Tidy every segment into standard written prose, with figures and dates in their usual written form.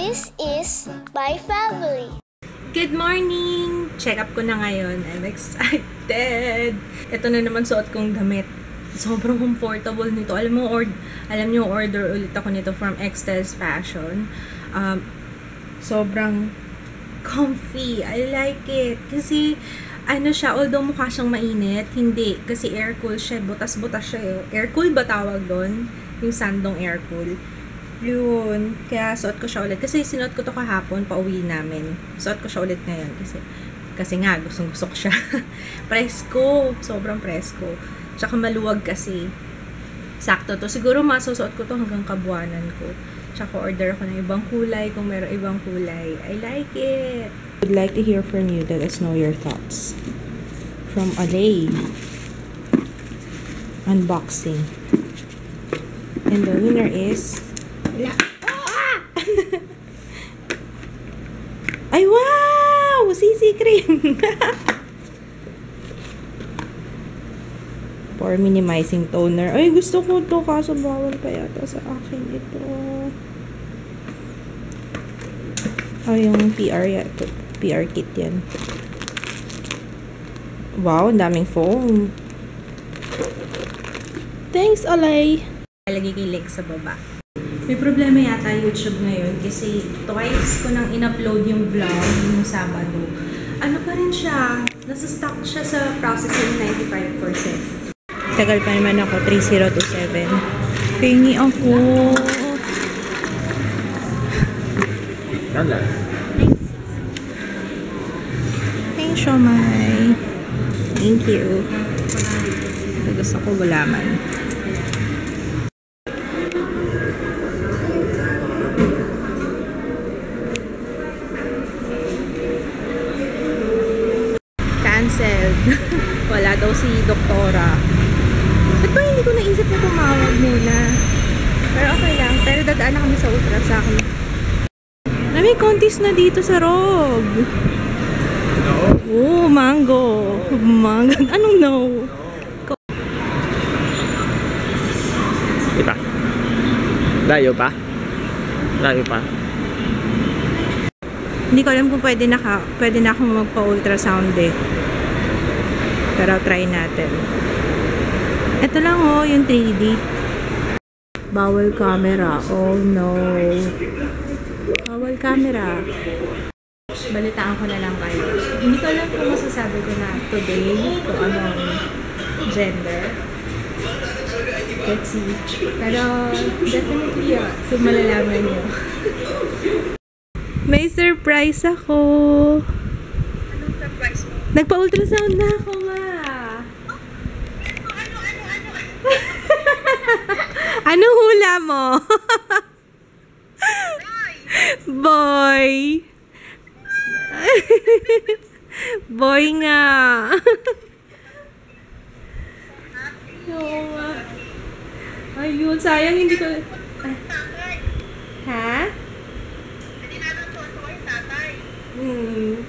This is my family. Good morning! Check up ko na ngayon. I'm excited! Ito na naman suot kong damit. Sobrang comfortable nito. Alam niyo, order ulit ako nito from Extels Fashion. Sobrang comfy. I like it. Kasi, ano siya, although mukha siyang mainit, hindi. Kasi air cool siya. Butas-butas siya. Air cool ba tawag doon? Yung sandong air cool. Yun. Kaya suot ko siya ulit. Kasi sinuot ko to kahapon, pauwi namin. Suot ko siya ulit ngayon. Kasi nga, gustong-gusto ko siya. Presko. Sobrang presko. Tsaka maluwag kasi. Sakto to. Siguro masusuot ko to hanggang kabuanan ko. Tsaka order ako ng ibang kulay kung meron ibang kulay. I like it. I'd like to hear from you. Let us know your thoughts. From Alay. Unboxing. And the winner is... Ay, wow! CC cream! For minimizing toner. Ay, gusto ko to kaso bawal pa yata sa akin ito. Ay, yung PR yata. PR kit yan. Wow, ang daming foam. Thanks, Alay! Lagi kay link sa baba. May problema yata YouTube ngayon kasi twice ko nang in-upload yung vlog yung Sabado. Ano pa rin siya? Nasa-stuck siya sa processing 95%. Tagal pa naman ako, 3027. Pingi ako. Thanks, Shomai. Thank you. Gusto ko gulaman. Wala daw si doktora. Ba't ba hindi ko naisip na tumawag muna? Pero okay lang. Pero dadaan na kami sa ultra sa akin. May contest na dito sa Rog. Oh, mango. Mango. Anong no? Diba? Layo pa? Layo pa? Hindi ko alam kung pwede na akong magpa-ultrasound eh. Pero try natin. Ito lang oh, yung 3D. Bawal camera. Oh no. Bawal camera. Balitaan ko na lang kayo. Hindi ko alam kung masasabi ko na today kung anong gender. Let's see. Pero definitely so malalaman nyo. May surprise ako. Anong surprise mo? Nagpa-ultrasound na ako, ma. Anong hula mo? Boy. Boy nga. Oo nga. Ayun, sayang hindi ko... Ha?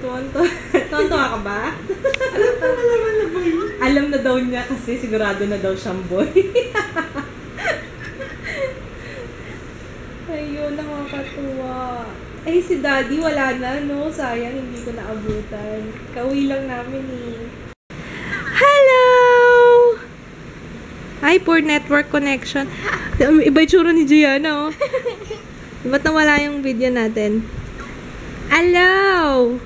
Tuwan-tuwa ka ba? Alam na daw niya kasi sigurado na daw siyang boy. Ayun, nakakatuwa. Ay, si Daddy wala na, no? Sayang, hindi ko naabutan. Kauwi lang namin eh. Hello! Ay, poor network connection. Iba yung tsura ni Gianna, oh. Ba't nawala yung video natin? Hello!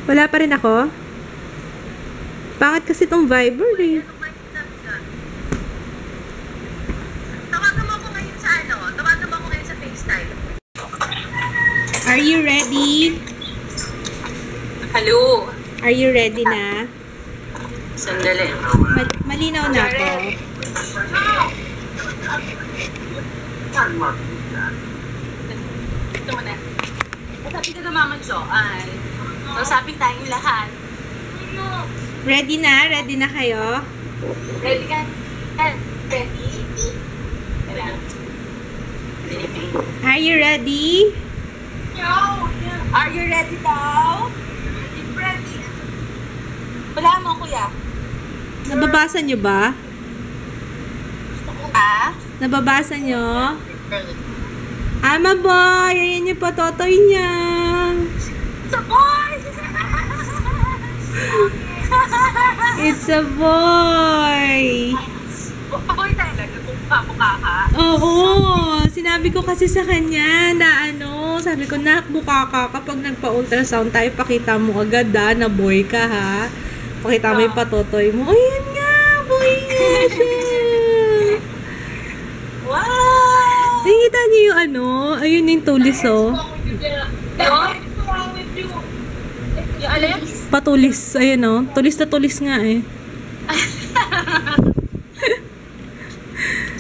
Wala pa rin ako? Bakit kasi itong Viber eh? Tawagan mo ako ngayon sa tawagan mo ako ngayon sa FaceTime. Are you ready? Hello? Are you ready na? Sandali. Malinaw na ako. Ito mo na. Kasabi ka na Mama Joanne. Kausapin tayong lahat. Ready na? Ready na kayo? Ready ka? Ready? Are you ready? Are you ready daw? Ready. Wala mo, kuya. Nababasa nyo ba? Gusto ko Nababasa nyo? I'm a boy! Ayan yung patotoy niya. Sa boy! It's a boy! Boy talaga, kung mukha ka. Oo! Sinabi ko kasi sa kanya na sabi ko, nak, buka ka. Kapag nagpa-ultrasound tayo, pakita mo agad na boy ka ha. Pakita mo yung patotoy mo. Ayan nga! Boy nga siya! Wow! Nakikita niyo yung ayun yung tulis Yung alin? Patulis. Ayun tulis na tulis nga eh.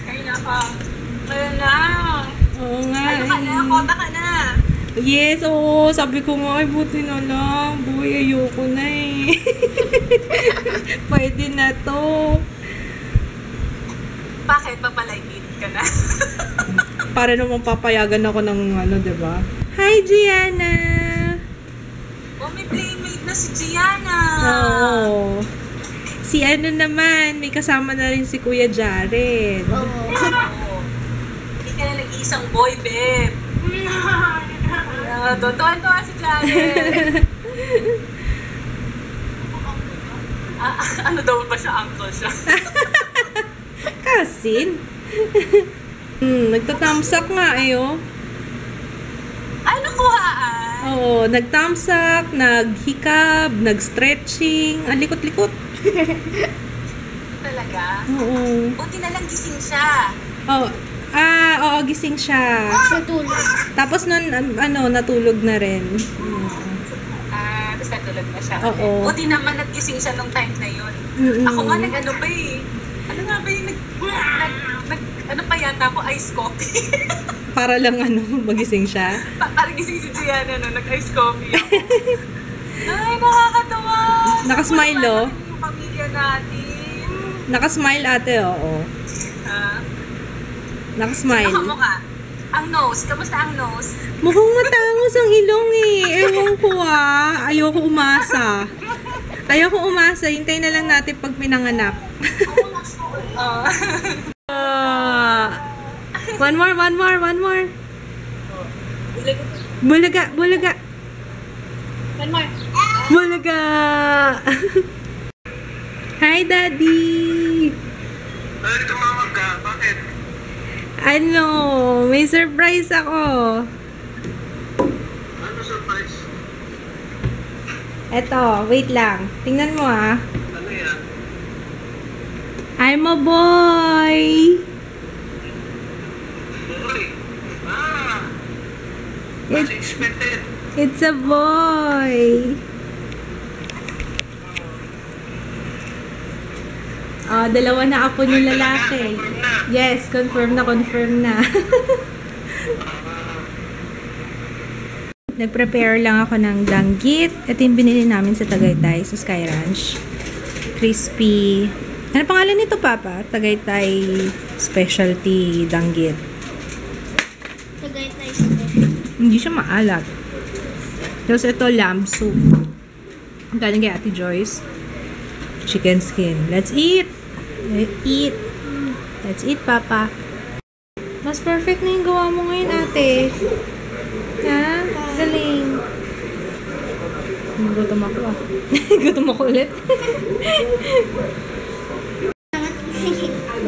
Ay, naka. Ayun na. Oo nga Ano ka na? Kota ka na. Yes, oo. Sabi ko nga, ay buti na lang. Boy, ayoko na eh. Pwede na to. Bakit? Papalaigit ka na. Para naman papayagan ako ng diba? Hi, Gianna! Oh, may playmate na si Gianna. Oo. Si naman, may kasama na rin si Kuya Jared. Oo. Hindi ka na nag-iisang boy, babe. Tuwan-tuwa si Jared. Ano daw ba siya? Uncle siya. Kasin? Nagtatamsak nga oh. Ay, nakuhaan. Oo, nagtamsak, naghikab, nag-stretching, ang likot-likot. Talaga? Oo. Buti na lang gising siya. Oo, gising siya. Sa tulog. Tapos nun, natulog na rin. Tapos natulog na siya. Oo. Buti naman nagising siya nung time na yun. Mm-mm. Ako nga nag-ano ba eh. Ano nga ba yung ano pa yata ako, ice coffee. Para lang magising siya. Parang gising si Gianna nag-ice coffee ako. Ay, nakakatawa. Nakasmile, oh. Yung pamilya natin. Nakasmile ate, oo. Nakasmile. Nakamukha. Ang nose. Kamusta ang nose? Mukhang matangos ang ilong eh. Ewan ko Ayoko umasa. Hintayin na lang natin pag pinanganak. One more. Bulaga. One more. Bulaga! Hi, Daddy! Ay, tumawag ka. Bakit? May surprise ako. Ano surprise? Eto, wait lang. Tingnan mo Ano yan? I'm a boy! Boy. As expected. It's a boy! Dalawa na apo ng lalaki. Yes, confirm na. Nag-prepare lang ako ng danggit. Ito yung binili namin sa Tagaytay, sa Sky Ranch. Crispy. Ano pangalan nito, Papa? Tagaytay Specialty Danggit. Tagaytay. Hindi siya maalat. Tapos ito, lamb soup. Galing kay Ate Joyce. Chicken skin. Let's eat! Let's eat, Papa. Mas perfect na yung gawa mo ngayon, ate. Ha? Galing. Gutom ako Gutom ako ulit.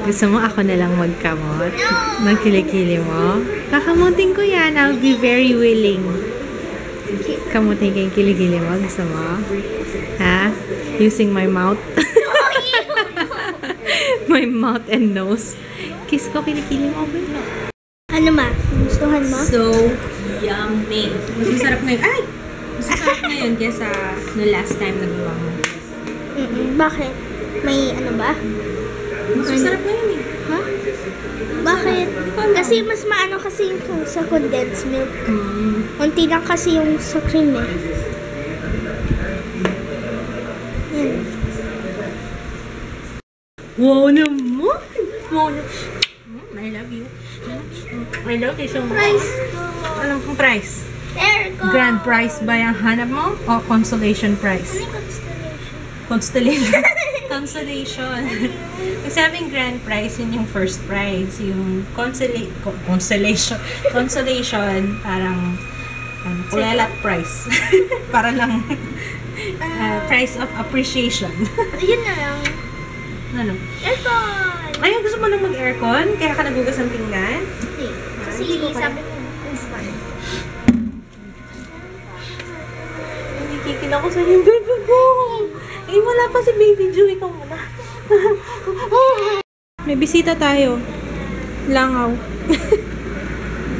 Gusto mo ako na lang magkamot? Magkilikili mo? Kakamutin ko yan. I'll be very willing. Kamutin kayong kilikili mo? Gusto mo? Ha? Using my mouth? My mouth and nose. Kiss ko, kilikili mo. Ano ma? Gustuhan mo? So yummy. Mas masarap ngayon. Ay! Mas masarap ngayon kesa no last time na gawa mo. Bakit? May ano ba? Mas masarap ngayon eh. Ha? Bakit? Kasi mas maano kasi yung sa condensed milk. Unti lang kasi yung sa cream eh. Yan. Wow naman! Wow naman! I love you. I love you so much. Price ko. Anong kong price? There ko. Grand prize ba yung hanap mo? O consolation price? Ano yung constellation? Constellation. consolation. Kasi aming grand prize, yun yung first prize. Yung consolation, parang kulelat prize. Para lang prize of appreciation. Yun na lang. Ano? Aircon! Ay, gusto mo lang mag-aircon? Kaya ka nagugas ng pinggan? Hindi. Kasi Hindi ko kaya. sabi mo, it's fun. Nakikikil ako sa yung baby ko. Eh, wala pa si Baby Joe. Ikaw muna. May bisita tayo. Langaw.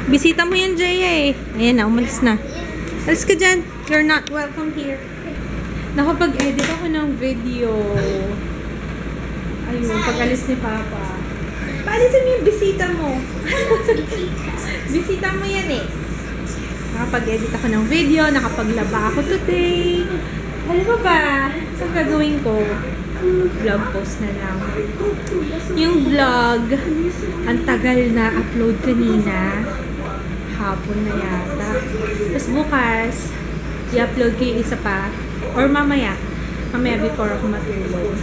Bisita mo yan, Jaya eh. Ayan na, umalis na. Alis ka dyan. You're not welcome here. Nakapag-edit ako ng video. Ayun, pag-alis ni Papa. Paalisin mo yung bisita mo. Bisita mo yan eh. Nakapag-edit ako ng video, nakapaglaba ako today. Alam mo ba, saan gagawin ko? Vlog post na lang. Yung vlog, ang tagal na upload kanina. Hapon na yata. Tapos bukas, i-upload ko yung isa pa. Or mamaya. Mamaya before ako matulog.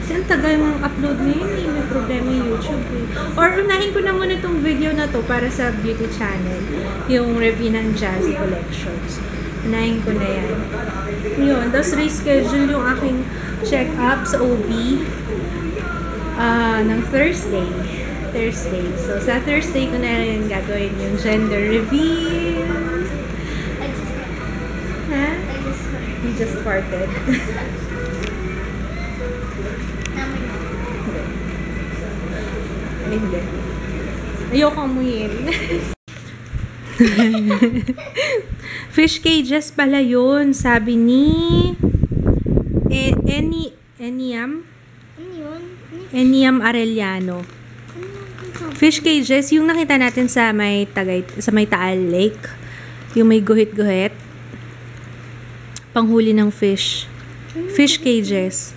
Kasi ang tagal ng upload ngayon eh. May problema yung YouTube eh. Or unahin ko na muna itong video na to para sa beauty channel. Yung review ng Jazzy Collections. Unahin ko na yan. Yun. Tapos reschedule yung aking check-up sa OB ng Thursday. So sa Thursday ko na rin gagawin yung gender reveal. Ha? You just farted. Hindi. Ayoko amuyin. Fish cages pala yun, sabi ni Eniam Arellano. Fish cages, yung nakita natin sa may Taal Lake, yung may guhit-guhit, panghuli ng fish. Fish cages.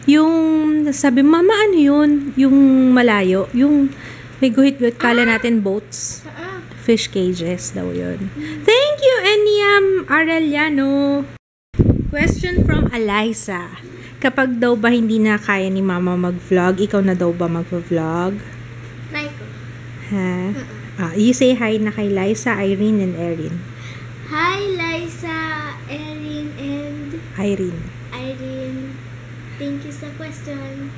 Yung, sabi, mama, ano yun? Yung malayo. Yung may guhit-guhit, kala natin boats. Fish cages daw yun. Thank you, Eniam Arellano. Question from Eliza. Kapag daw ba hindi na kaya ni mama mag-vlog, ikaw na daw ba mag-vlog? Try ko. Ha? You say hi na kay Liza, Irene, and Erin. Hi, Liza, Erin, and Irene. Thank you sa question.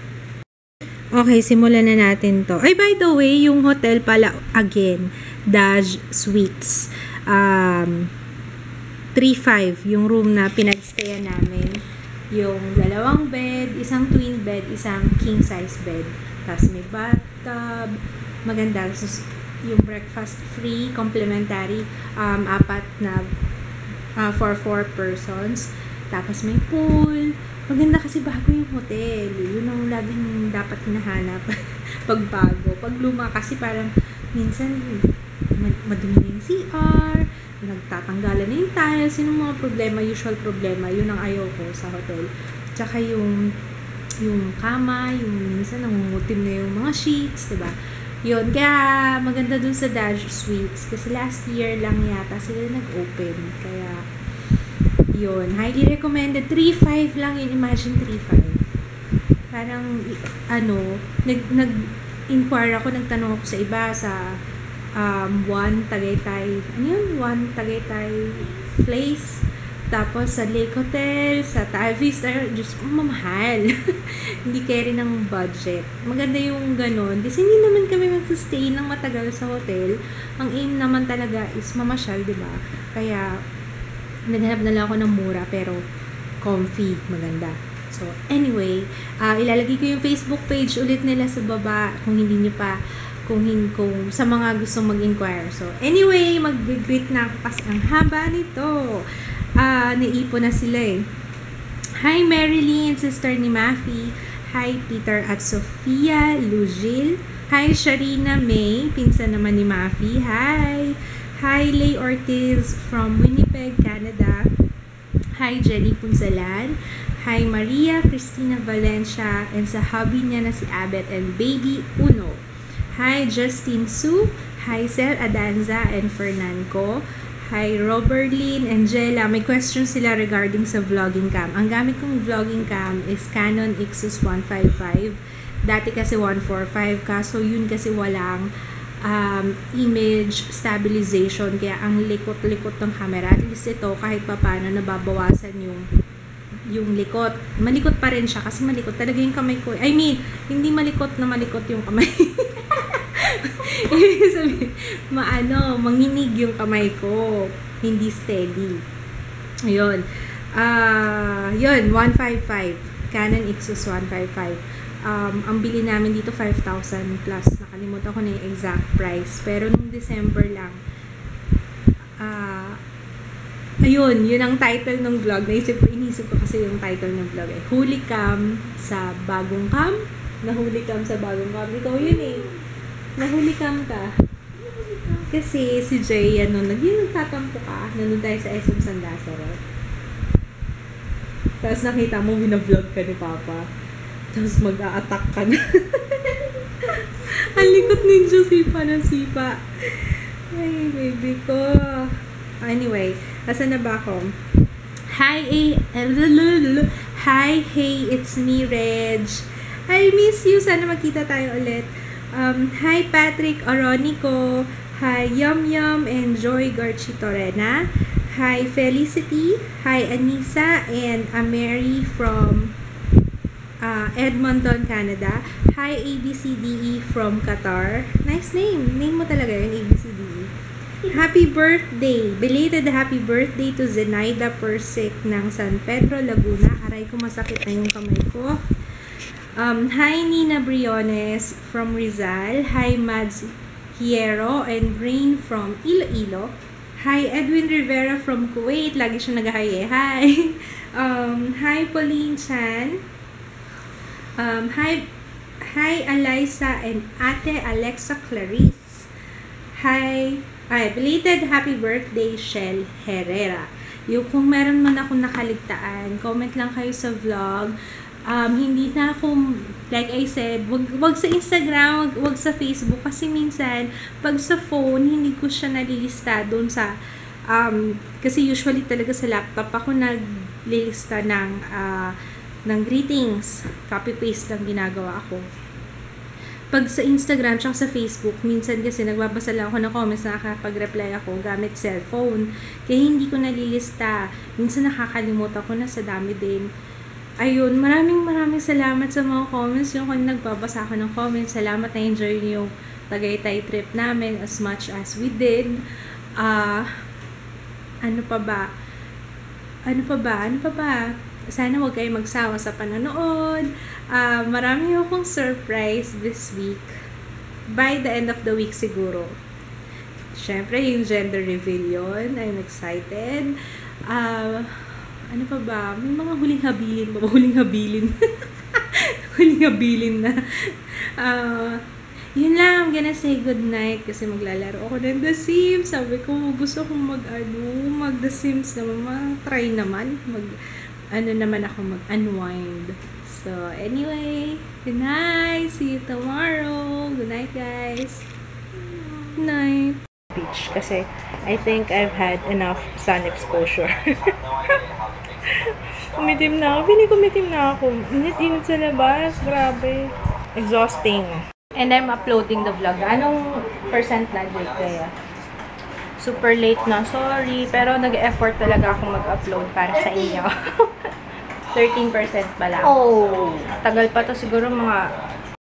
Okay, simulan na natin to. Ay, by the way, yung hotel pala, again, Daj Suites. 3-5, yung room na pinag-stayan namin. Yung 2 bed, isang twin bed, isang king-size bed. Tapos may bathtub, maganda. So, yung breakfast free, complimentary, 4 na for 4 persons. Tapos may pool. Maganda kasi bago yung hotel. Yun ang laging dapat hinahanap pag bago. Pag luma kasi parang minsan madumi na yung CR, nagtatanggalan na yung tiles, yun ang mga problema, usual problema. Yun ang ayoko sa hotel. Tsaka yung kama, yung minsan nangungutim na yung mga sheets, diba? Yun, kaya maganda dun sa Daj Suites. Kasi last year lang yata sila nag-open. Kaya yun, highly recommended. 3-5 lang yun. Imagine 3-5. Parang, nag-inquire ako, nagtanong ako sa iba, sa One Tagaytay, One Tagaytay Place. Tapos sa Lake Hotel, sa Tavis, Diyos ko, mamahal. Hindi kaya rin ng budget. Maganda yung ganun. Kasi hindi naman kami mag-stay ng matagal sa hotel. Ang aim naman talaga is mamasyal, diba? Kaya, naghanap na lang ako ng mura pero comfy, maganda. So, anyway, ilalagay ko yung Facebook page ulit nila sa baba kung hindi nyo pa, kung sa mga gustong mag-inquire. So, anyway, mag-greet na ako kasi ang haba nito. Naipon na sila eh. Hi, Marilyn, sister ni Mafi. Hi, Peter at Sofia Lugil. Hi, Sharina May, pinsan naman ni Mafi. Hi! Hi, Lay Ortiz from Winnipeg, Canada. Hi, Jenny Punzalan. Hi, Maria Cristina Valencia. And sa hubby niya na si Abet and baby Uno. Hi, Justine Su. Hi, Sel Adanza and Fernando. Hi, Roberlyn, Angela. May question sila regarding sa vlogging cam. Ang gamit kong vlogging cam is Canon Ixus 155. Dati kasi 145, kaso yun kasi walang image stabilization. Kaya ang likot-likot ng camera. At least ito, kahit paano, nababawasan yung likot. Malikot pa rin siya kasi malikot talaga yung kamay ko. I mean, hindi malikot na malikot yung kamay. Ibig sabihin, manginig yung kamay ko. Hindi steady. Yun. Yun, 155. Canon Ixus 155. Ang bili namin dito, 5,000 plus. Nakalimutan ko na yung exact price. Pero nung December lang, ayun, yun ang title ng vlog. Inisip ko kasi yung title ng vlog eh. Huli cam sa bagong cam. Nahuli cam sa bagong cam. Ikaw yun eh. Nahuli cam ka. Kasi si Jay, nagtatampo ka. Nandun tayo sa SM San Lazaro. Tapos nakita mo, binablog ka ni Papa. Tapos mag-a-attack ka na. Ang likot ni sipa ng sipa. Ay, baby ko. Anyway, asan na ba ako? Hi, hey, it's me, Reg. I miss you. Sana magkita tayo ulit. Hi, Patrick Oronico. Hi, Yum Yum and Joy Garchitorena. Hi, Felicity. Hi, Anissa and Mary from Edmonton, Canada. Hi, ABCDE from Qatar. Nice name. Name mo talaga yun, ABCDE. Happy birthday! Belated happy birthday to Zenaida Persik ng San Pedro, Laguna. Aray ko, masakit na yung kamay ko. Hi, Nina Briones from Rizal. Hi, Mads Hierro and Brain from Iloilo. Hi, Edwin Rivera from Kuwait. Lagi siya nag-hi eh. Hi! Hi, Pauline Chan. Hi, Eliza and Ate Alexa Clarice. Hi, belated happy birthday, Shell Herrera. Kung meron man akong nakaligtaan, comment lang kayo sa vlog. Hindi na ako, like I said, wag sa Instagram, wag sa Facebook, kasi minsan, pag sa phone, hindi ko siya nalilista doon sa, kasi usually talaga sa laptop, ako naglilista ng greetings. Copy-paste lang ginagawa ako. Pag sa Instagram, tsaka sa Facebook, minsan kasi nagbabasa lang ako ng comments na nakapag-reply ako gamit cellphone. Kaya hindi ko nalilista. Minsan nakakalimutan ko na sa dami din. Ayun, maraming salamat sa mga comments. Yung kung nagbabasa ako ng comments, salamat na enjoy yung Tagaytay trip namin as much as we did. Ano pa ba? Sana huwag kayo magsawa sa panonood. Marami akong surprise this week. By the end of the week siguro. Siyempre, yung gender reveal yun. I'm excited. Ano pa ba? May mga huling habilin pa ba? Huling habilin na. Yun lang. I'm gonna say goodnight kasi maglalaro ako ng The Sims. Sabi ko, gusto kong mag-The Sims naman. Try naman. Mag-unwind. So, anyway. Good night. See you tomorrow. Good night, guys. Good night. Beach kasi I think I've had enough sun exposure. Umitim na ako. Kumitim na ako. Init sa labas. Grabe. Exhausting. And I'm uploading the vlog. Anong percent na date kaya? Super late na. Sorry. Pero nag-effort talaga akong mag-upload para sa inyo. 13% pa lang. Oh. Tagal pa to siguro mga